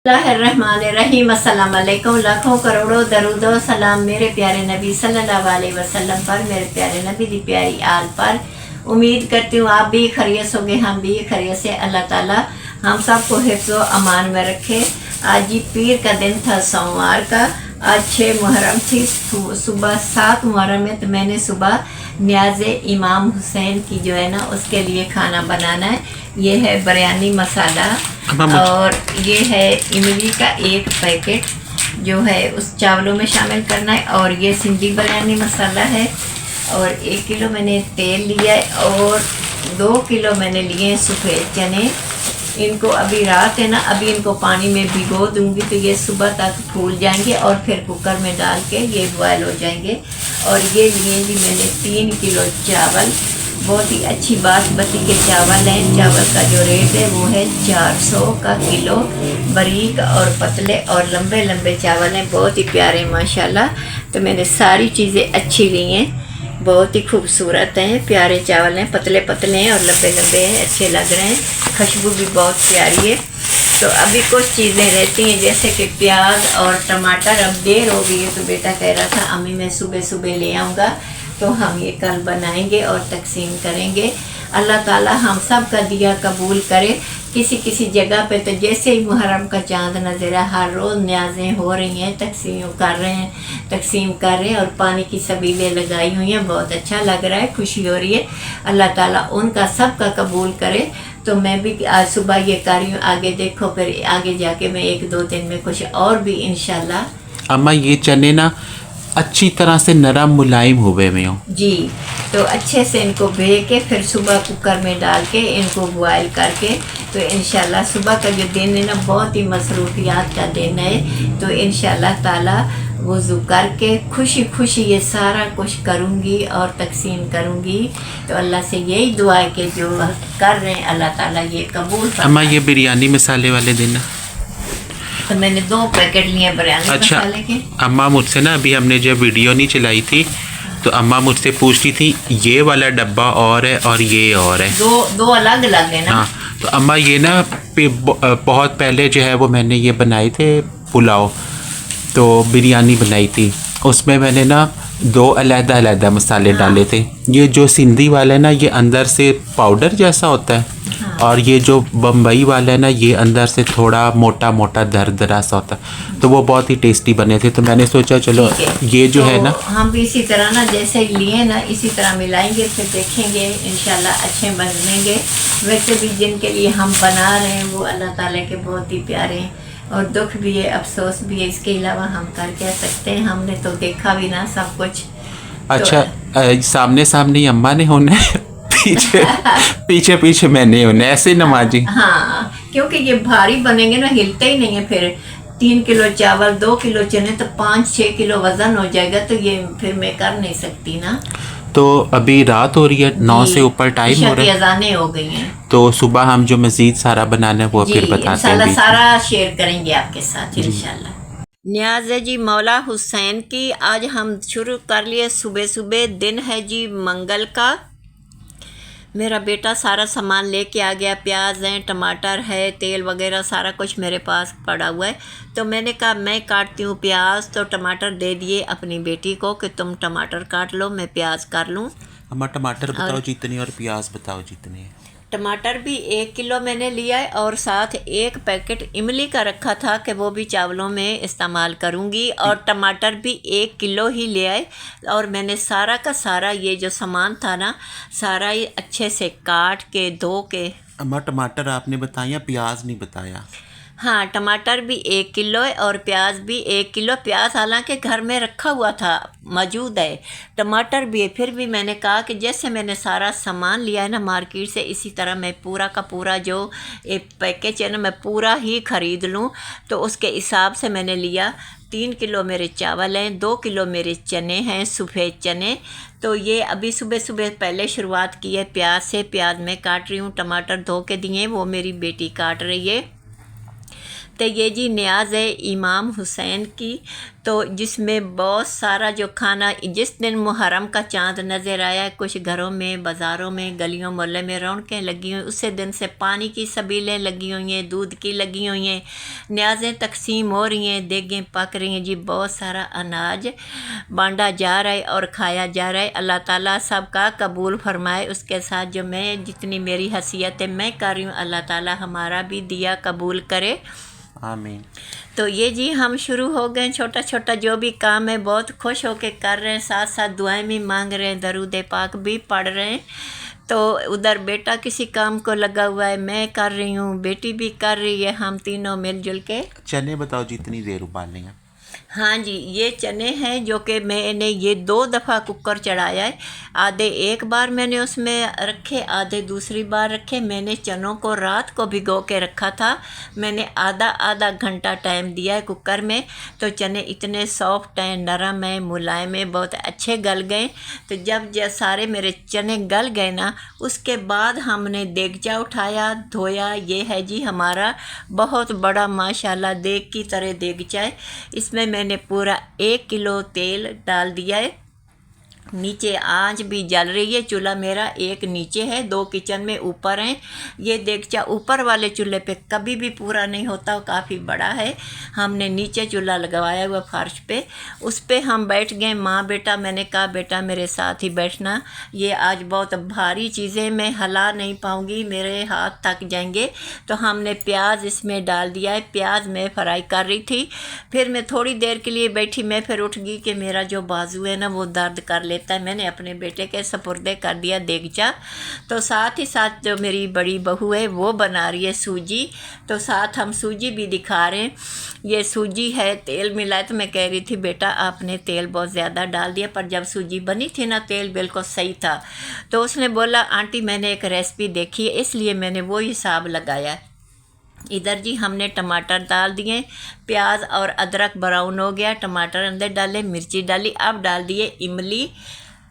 बिस्मिल्लाहिर्रहमानिर्रहीम। अस्सलाम वालेकुम। लाखों करोड़ों दरूदो सलाम मेरे प्यारे नबी सल्लल्लाहु अलैहि वसल्लम पर, मेरे प्यारे नबी दी प्यारी आल पर। उम्मीद करती हूँ आप भी खैरियत होंगे, हम भी खैरियत से। अल्लाह ताला हम सबको हिफ्ज़ो अमान में रखे। आज जी पीर का दिन था, सोमवार का। आज 6 मुहर्रम थी, सुबह 7 मुहर्रम है। तो मैंने सुबह न्याज़े इमाम हुसैन की जो है ना, उसके लिए खाना बनाना है। ये है बिरयानी मसाला और ये है इमली का एक पैकेट जो है उस चावलों में शामिल करना है। और ये सिंधी बिरयानी मसाला है। और 1 किलो मैंने तेल लिया है और 2 किलो मैंने लिए हैं सफ़ेद चने। इनको अभी रात है ना, अभी इनको पानी में भिगो दूंगी तो ये सुबह तक फूल जाएंगे और फिर कुकर में डाल के ये बॉयल हो जाएंगे। और ये लिए जी मैंने 3 किलो चावल, बहुत ही अच्छी बासमती के चावल हैं। चावल का जो रेट है वो है 400 का किलो। बारीक और पतले और लंबे लंबे चावल हैं, बहुत ही प्यारे माशाल्लाह। तो मैंने सारी चीज़ें अच्छी ली हैं, बहुत ही खूबसूरत हैं, प्यारे चावल हैं, पतले पतले हैं और लंबे लंबे हैं, अच्छे लग रहे हैं। खुशबू भी बहुत प्यारी है। तो अभी कुछ चीज़ें रहती हैं जैसे कि प्याज और टमाटर। अब देर हो गई है तो बेटा कह रहा था अम्मी मैं सुबह सुबह ले आऊँगा, तो हम ये कल बनाएंगे और तकसीम करेंगे। अल्लाह ताला हम सब का दिया कबूल करे। किसी किसी जगह पे तो जैसे ही मुहर्रम का चांद नज़र है, हर रोज़ न्याज़ें हो रही हैं, तकसीम कर रहे हैं और पानी की सबीलें लगाई हुई हैं। बहुत अच्छा लग रहा है, खुशी हो रही है। अल्लाह ताला उनका सब का कबूल करे। तो मैं भी आज सुबह ये कर रही हूँ, आगे देखो फिर आगे जाके मैं 1-2 दिन में कुछ और भी इंशाल्लाह। अम्मा ये चने ना अच्छी तरह से नरम मुलायम हुए में हो जी, तो अच्छे से इनको भे के फिर सुबह कुकर में डाल के इनको बॉयल करके, तो इंशाल्लाह सुबह का जो दिन है ना बहुत ही मसरूफियात का दिन है। तो इंशाल्लाह ताला वज़ू करके खुशी खुशी ये सारा कुछ करूँगी और तकसीम करूँगी। तो अल्लाह से यही दुआ है कि जो कर रहे हैं अल्लाह ताला ये कबूल फरमाए। अम्मा ये बिरयानी मसाले वाले दिन तो मैंने 2 पैकेट लिए बिरयानी मसाले के। अम्मा मुझसे ना अभी हमने जब वीडियो नहीं चलाई थी तो अम्मा मुझसे पूछती थी ये वाला डब्बा और है और ये और है, दो अलग अलग है ना। हाँ, तो अम्मा ये ना बहुत पहले जो है वो मैंने ये बनाए थे पुलाव, तो बिरयानी बनाई थी, उसमें मैंने ना 2 अलग-अलग मसाले डाले थे। ये जो सिंधी वाला है ना ये अंदर से पाउडर जैसा होता है, और ये जो बम्बई वाला है ना ये अंदर से थोड़ा मोटा मोटा दरदरा सा होता है। तो वो बहुत ही टेस्टी बने थे। तो मैंने सोचा चलो ये जो तो है ना हम भी इसी तरह ना जैसे लिए ना इसी तरह मिलाएंगे, फिर देखेंगे इंशाल्लाह अच्छे बनेंगे। वैसे भी जिनके लिए हम बना रहे हैं वो अल्लाह ताला के बहुत ही प्यारे हैं, और दुख भी है अफसोस भी है। इसके अलावा हम कर क्या सकते हैं, हमने तो देखा भी ना सब कुछ। अच्छा सामने सामने ही अम्मा ने होना है, पीछे पीछे पीछे मैंने होना है, ऐसे नमाजी। हाँ, क्योंकि ये भारी बनेंगे ना, हिलते ही नहीं है। फिर 3 किलो चावल 2 किलो चने तो 5-6 किलो वजन हो जाएगा, तो ये फिर मैं कर नहीं सकती ना। तो अभी रात हो रही है, 9 से ऊपर टाइम हो रहा है, अज़ानें हो गई हैं। तो सुबह हम जो मज़ीद सारा बनाना है वो फिर बताते हैं। सारा शेयर करेंगे आपके साथ इंशाल्लाह। न्याज़ है जी मौला हुसैन की। आज हम शुरू कर लिए सुबह सुबह, दिन है जी मंगल का। मेरा बेटा सारा सामान लेके आ गया, प्याज हैं, टमाटर है, तेल वगैरह सारा कुछ मेरे पास पड़ा हुआ है। तो मैंने कहा मैं काटती हूँ प्याज, तो टमाटर दे दिए अपनी बेटी को कि तुम टमाटर काट लो, मैं प्याज कर लूँ। अम्मा टमाटर बताओ जितनी और प्याज बताओ जितनी। टमाटर भी 1 किलो मैंने लिया है और साथ 1 पैकेट इमली का रखा था कि वो भी चावलों में इस्तेमाल करूँगी। और टमाटर भी 1 किलो ही ले आए। और मैंने सारा का सारा ये जो सामान था ना, सारा ही अच्छे से काट के धो के। अम्मा टमाटर आपने बताया, प्याज नहीं बताया। हाँ, टमाटर भी 1 किलो है और प्याज भी 1 किलो। प्याज हालांकि घर में रखा हुआ था, मौजूद है। टमाटर भी है, फिर भी मैंने कहा कि जैसे मैंने सारा सामान लिया है ना मार्केट से, इसी तरह मैं पूरा का पूरा जो एक पैकेज है ना मैं पूरा ही ख़रीद लूँ। तो उसके हिसाब से मैंने लिया। 3 किलो मेरे चावल हैं, 2 किलो मेरे चने हैं, सफ़ेद चने। तो ये अभी सुबह सुबह पहले शुरुआत की है प्याज से। प्याज मैं काट रही हूँ, टमाटर धो के दिए, वो मेरी बेटी काट रही है। तो ये जी न्याज़ है इमाम हुसैन की, तो जिसमें बहुत सारा जो खाना, जिस दिन मुहर्रम का चाँद नज़र आया, कुछ घरों में, बाज़ारों में, गलियों मोहल्ले में रौनकें लगी हुई, उसी दिन से पानी की सबीलें लगी हुई हैं, दूध की लगी हुई हैं, न्याज़ें तकसीम हो रही हैं, देगें पक रही हैं जी, बहुत सारा अनाज बांटा जा रहा है और खाया जा रहा है। अल्लाह ताला सबका कबूल फरमाए। उसके साथ जो मैं जितनी मेरी हैसियत है मैं कर रही हूँ, अल्लाह ताला हमारा भी दिया कबूल करे, आमीन। तो ये जी हम शुरू हो गए, छोटा छोटा जो भी काम है बहुत खुश होके कर रहे हैं, साथ साथ दुआएं भी मांग रहे हैं, दरूद पाक भी पढ़ रहे हैं। तो उधर बेटा किसी काम को लगा हुआ है, मैं कर रही हूँ, बेटी भी कर रही है, हम तीनों मिलजुल के। चने बताओ जितनी देर उबालने हैं। हाँ जी, ये चने हैं जो कि मैंने ये 2 दफ़ा कुकर चढ़ाया है। आधे एक बार मैंने उसमें रखे, आधे दूसरी बार रखे। मैंने चनों को रात को भिगो के रखा था। मैंने आधा आधा घंटा टाइम दिया है कुकर में, तो चने इतने सॉफ्ट हैं, नरम हैं, मुलायम हैं, बहुत अच्छे गल गए। तो जब सारे मेरे चने गल गए ना, उसके बाद हमने देगचा उठाया, धोया। ये है जी हमारा बहुत बड़ा माशाल्लाह देग की तरह देगचा है। इसमें मैंने पूरा 1 किलो तेल डाल दिया है। नीचे आंच भी जल रही है। चूल्हा मेरा एक नीचे है, 2 किचन में ऊपर हैं। ये देगचा ऊपर वाले चूल्हे पे कभी भी पूरा नहीं होता, काफ़ी बड़ा है। हमने नीचे चूल्हा लगवाया हुआ फर्श पे, उस पे हम बैठ गए माँ बेटा। मैंने कहा बेटा मेरे साथ ही बैठना, ये आज बहुत भारी चीज़ें मैं हिला नहीं पाऊँगी, मेरे हाथ थक जाएंगे। तो हमने प्याज इसमें डाल दिया है। प्याज मैं फ्राई कर रही थी, फिर मैं थोड़ी देर के लिए बैठी, मैं फिर उठ गई कि मेरा जो बाजू है ना वो दर्द कर लेता है। मैंने अपने बेटे के सपुर्दे कर दिया देगचा। तो साथ ही साथ जो मेरी बड़ी बहू है वो बना रही है सूजी, तो साथ हम सूजी भी दिखा रहे हैं। ये सूजी है, तेल मिला है। तो मैं कह रही थी बेटा आपने तेल बहुत ज़्यादा डाल दिया, पर जब सूजी बनी थी ना तेल बिल्कुल सही था। तो उसने बोला आंटी मैंने एक रेसिपी देखी है इसलिए मैंने वो हिसाब लगाया। इधर जी हमने टमाटर डाल दिए, प्याज और अदरक ब्राउन हो गया, टमाटर अंदर डाले, मिर्ची डाली, अब डाल दिए इमली।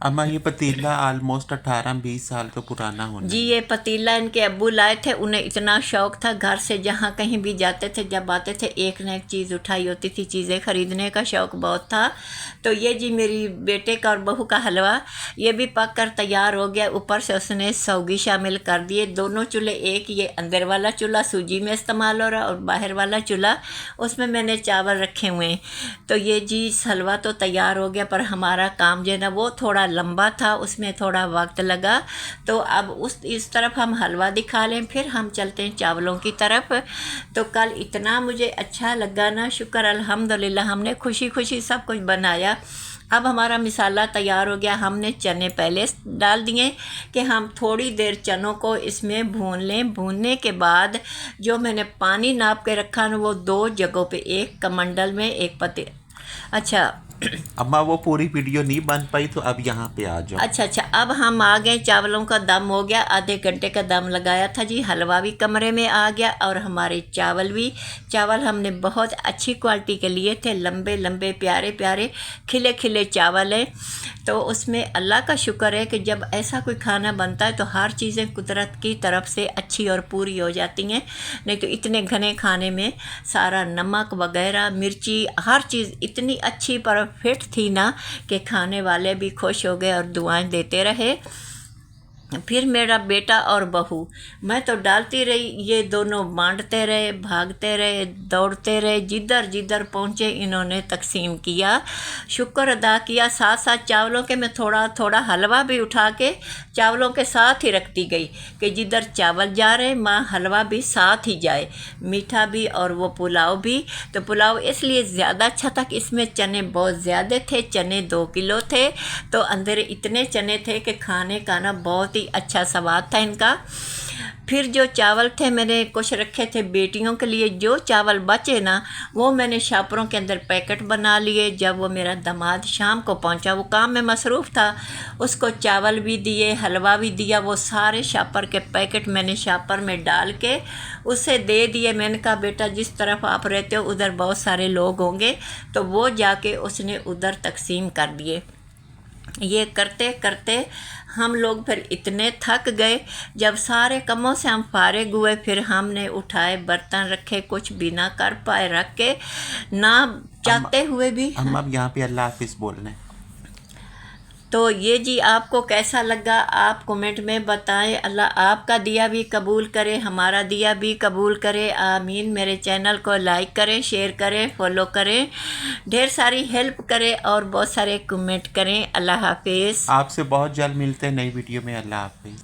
अम्मा ये पतीला ऑलमोस्ट 18-20 साल तो पुराना होना जी ये पतीला इनके अब्बू लाए थे, उन्हें इतना शौक़ था घर से जहाँ कहीं भी जाते थे, जब आते थे एक न एक चीज़ उठाई होती थी, चीज़ें ख़रीदने का शौक़ बहुत था। तो ये जी मेरी बेटे का और बहू का हलवा ये भी पक कर तैयार हो गया। ऊपर से उसने सौगी शामिल कर दिए। दोनों चूल्हे एक, ये अंदर वाला चूल्हा सूजी में इस्तेमाल हो रहा और बाहर वाला चूल्हा उसमें मैंने चावल रखे हुए हैं। तो ये जी हलवा तो तैयार हो गया, पर हमारा काम जो है ना वो थोड़ा लंबा था, उसमें थोड़ा वक्त लगा। तो अब इस तरफ हम हलवा दिखा लें, फिर हम चलते हैं चावलों की तरफ। तो कल इतना मुझे अच्छा लगा ना, शुक्र अल्हम्दुलिल्लाह, हमने खुशी खुशी सब कुछ बनाया। अब हमारा मिसाला तैयार हो गया। हमने चने पहले डाल दिए कि हम थोड़ी देर चनों को इसमें भून लें। भूनने के बाद जो मैंने पानी नाप के रखा ना वो 2 जगहों पे, एक कमंडल में एक पते। अच्छा अम्मा वो पूरी वीडियो नहीं बन पाई, तो अब यहाँ पे आ जाओ। अच्छा, अब हम आ गए, चावलों का दम हो गया, आधे घंटे का दम लगाया था जी। हलवा भी कमरे में आ गया और हमारे चावल भी। चावल हमने बहुत अच्छी क्वालिटी के लिए थे, लंबे लंबे प्यारे प्यारे खिले खिले चावल हैं। तो उसमें अल्लाह का शुक्र है कि जब ऐसा कोई खाना बनता है तो हर चीज़ें कुदरत की तरफ से अच्छी और पूरी हो जाती हैं। नहीं तो इतने घने खाने में सारा नमक वगैरह, मिर्ची, हर चीज़ इतनी अच्छी परफेक्ट थी ना कि खाने वाले भी खुश हो गए और दुआएं देते रहे। फिर मेरा बेटा और बहू, मैं तो डालती रही, ये दोनों बांटते रहे, भागते रहे, दौड़ते रहे, जिधर जिधर पहुँचे इन्होंने तकसीम किया, शुक्र अदा किया। साथ साथ चावलों के मैं थोड़ा थोड़ा हलवा भी उठा के चावलों के साथ ही रखती गई कि जिधर चावल जा रहे माँ हलवा भी साथ ही जाए, मीठा भी और वो पुलाव भी। तो पुलाव इसलिए ज़्यादा अच्छा था कि इसमें चने बहुत ज़्यादा थे, चने 2 किलो थे। तो अंदर इतने चने थे कि खाने का ना बहुत अच्छा स्वाद था इनका। फिर जो चावल थे मैंने कुछ रखे थे बेटियों के लिए, जो चावल बचे ना वो मैंने शापरों के अंदर पैकेट बना लिए। जब वो मेरा दामाद शाम को पहुंचा, वो काम में मसरूफ़ था, उसको चावल भी दिए, हलवा भी दिया। वो सारे शापर के पैकेट मैंने शापर में डाल के उसे दे दिए। मैंने कहा बेटा जिस तरफ आप रहते हो उधर बहुत सारे लोग होंगे, तो वो जाके उसने उधर तकसीम कर दिए। ये करते करते हम लोग फिर इतने थक गए, जब सारे कामों से हम फारिग हुए फिर हमने उठाए बर्तन रखे, कुछ भी ना कर पाए, रख के ना चाहते हुए भी। हम अब यहाँ पे अल्लाह हाफिज़ बोल रहे हैं। तो ये जी आपको कैसा लगा आप कमेंट में बताएं। अल्लाह आपका दिया भी कबूल करे, हमारा दिया भी कबूल करे, आमीन। मेरे चैनल को लाइक करें, शेयर करें, फॉलो करें, ढेर सारी हेल्प करें और बहुत सारे कमेंट करें। अल्लाह हाफिज़। आपसे बहुत जल्द मिलते हैं नई वीडियो में। अल्लाह हाफिज़।